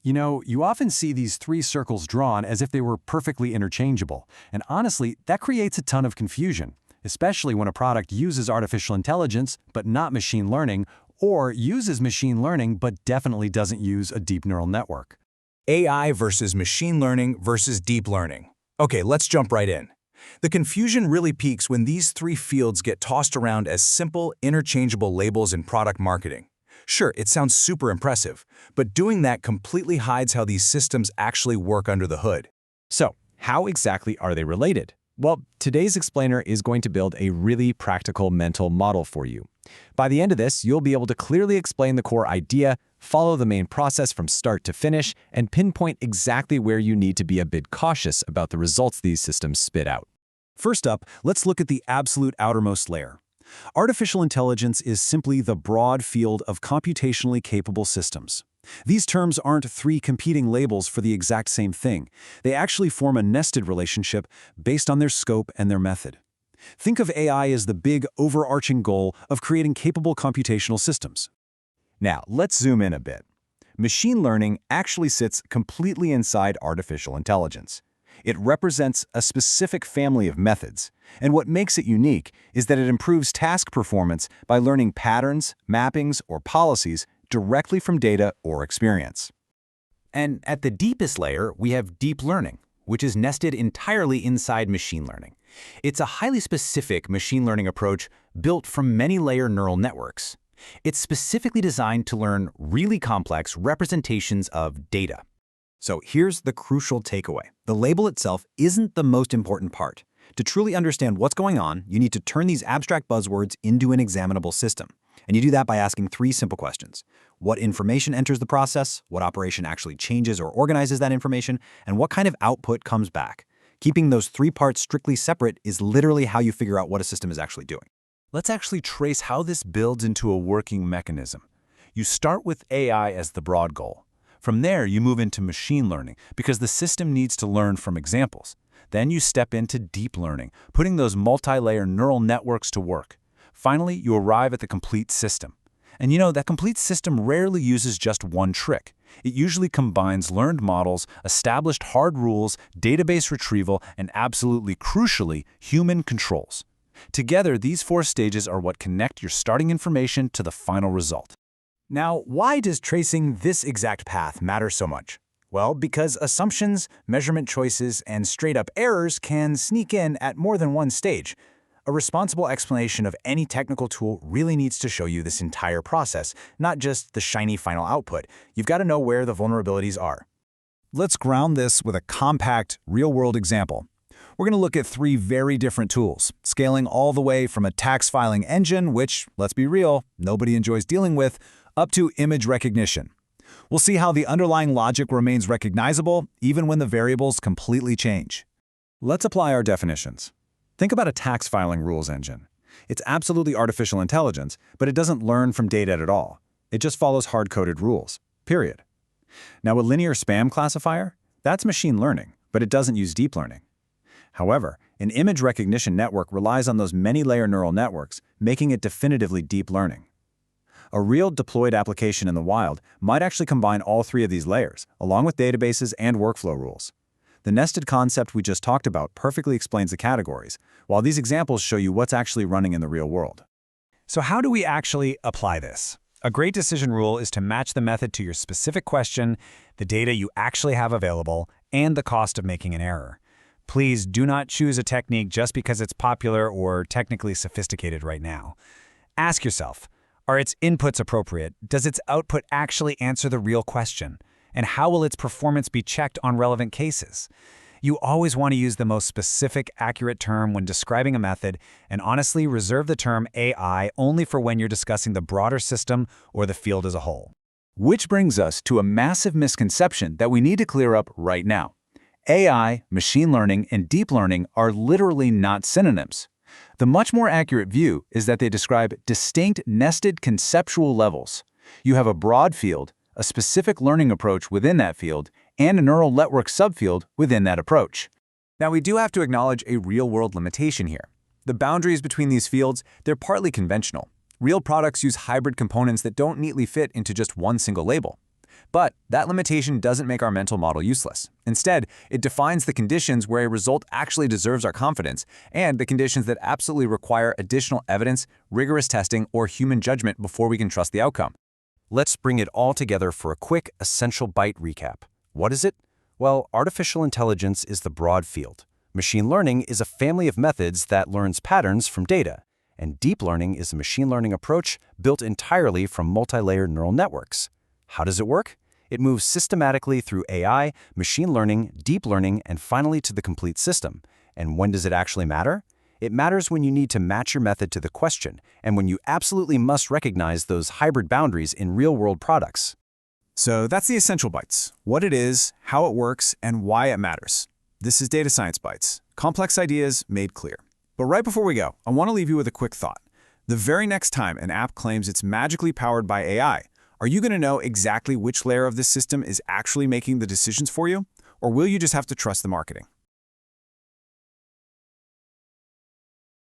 You often see these three circles drawn as if they were perfectly interchangeable, and honestly, that creates a ton of confusion, especially when a product uses artificial intelligence but not machine learning, or uses machine learning but definitely doesn't use a deep neural network. AI versus machine learning versus deep learning. Okay, let's jump right in. The confusion really peaks when these three fields get tossed around as simple, interchangeable labels in product marketing. Sure, it sounds super impressive, but doing that completely hides how these systems actually work under the hood. So, how exactly are they related? Well, today's explainer is going to build a really practical mental model for you. By the end of this, you'll be able to clearly explain the core idea, follow the main process from start to finish, and pinpoint exactly where you need to be a bit cautious about the results these systems spit out. First up, let's look at the absolute outermost layer. Artificial intelligence is simply the broad field of computationally capable systems. These terms aren't three competing labels for the exact same thing. They actually form a nested relationship based on their scope and their method. Think of AI as the big, overarching goal of creating capable computational systems. Now, let's zoom in a bit. Machine learning actually sits completely inside artificial intelligence. It represents a specific family of methods, and what makes it unique is that it improves task performance by learning patterns, mappings, or policies directly from data or experience. And at the deepest layer, we have deep learning, which is nested entirely inside machine learning. It's a highly specific machine learning approach built from many-layer neural networks. It's specifically designed to learn really complex representations of data. So here's the crucial takeaway. The label itself isn't the most important part. To truly understand what's going on, you need to turn these abstract buzzwords into an examinable system. And you do that by asking three simple questions. What information enters the process, what operation actually changes or organizes that information, and what kind of output comes back. Keeping those three parts strictly separate is literally how you figure out what a system is actually doing. Let's actually trace how this builds into a working mechanism. You start with AI as the broad goal. From there, you move into machine learning because the system needs to learn from examples. Then you step into deep learning, putting those multi-layer neural networks to work. Finally, you arrive at the complete system. And that complete system rarely uses just one trick. It usually combines learned models, established hard rules, database retrieval, and absolutely crucially, human controls. Together, these four stages are what connect your starting information to the final result. Now, why does tracing this exact path matter so much? Well, because assumptions, measurement choices, and straight-up errors can sneak in at more than one stage. A responsible explanation of any technical tool really needs to show you this entire process, not just the shiny final output. You've got to know where the vulnerabilities are. Let's ground this with a compact, real-world example. We're going to look at three very different tools, scaling all the way from a tax filing engine, which, let's be real, nobody enjoys dealing with, up to image recognition. We'll see how the underlying logic remains recognizable even when the variables completely change. Let's apply our definitions. Think about a tax filing rules engine. It's absolutely artificial intelligence, but it doesn't learn from data at all. It just follows hard-coded rules, period. Now, a linear spam classifier? That's machine learning, but it doesn't use deep learning. However, an image recognition network relies on those many-layer neural networks, making it definitively deep learning. A real deployed application in the wild might actually combine all three of these layers, along with databases and workflow rules. The nested concept we just talked about perfectly explains the categories, while these examples show you what's actually running in the real world. So how do we actually apply this? A great decision rule is to match the method to your specific question, the data you actually have available, and the cost of making an error. Please do not choose a technique just because it's popular or technically sophisticated right now. Ask yourself, are its inputs appropriate? Does its output actually answer the real question? And how will its performance be checked on relevant cases? You always want to use the most specific, accurate term when describing a method, and honestly reserve the term AI only for when you're discussing the broader system or the field as a whole. Which brings us to a massive misconception that we need to clear up right now. AI, machine learning, and deep learning are literally not synonyms. The much more accurate view is that they describe distinct nested conceptual levels. You have a broad field, a specific learning approach within that field, and a neural network subfield within that approach. Now, we do have to acknowledge a real-world limitation here. The boundaries between these fields, they're partly conventional. Real products use hybrid components that don't neatly fit into just one single label. But that limitation doesn't make our mental model useless. Instead, it defines the conditions where a result actually deserves our confidence and the conditions that absolutely require additional evidence, rigorous testing, or human judgment before we can trust the outcome. Let's bring it all together for a quick essential byte recap. What is it? Well, artificial intelligence is the broad field. Machine learning is a family of methods that learns patterns from data. And deep learning is a machine learning approach built entirely from multi-layer neural networks. How does it work? It moves systematically through AI, machine learning, deep learning, and finally to the complete system. And when does it actually matter? It matters when you need to match your method to the question, and when you absolutely must recognize those hybrid boundaries in real-world products. So that's the Essential Bytes: what it is, how it works, and why it matters. This is Data Science Bytes, complex ideas made clear. But right before we go, I want to leave you with a quick thought. The very next time an app claims it's magically powered by AI, are you going to know exactly which layer of this system is actually making the decisions for you? Or will you just have to trust the marketing?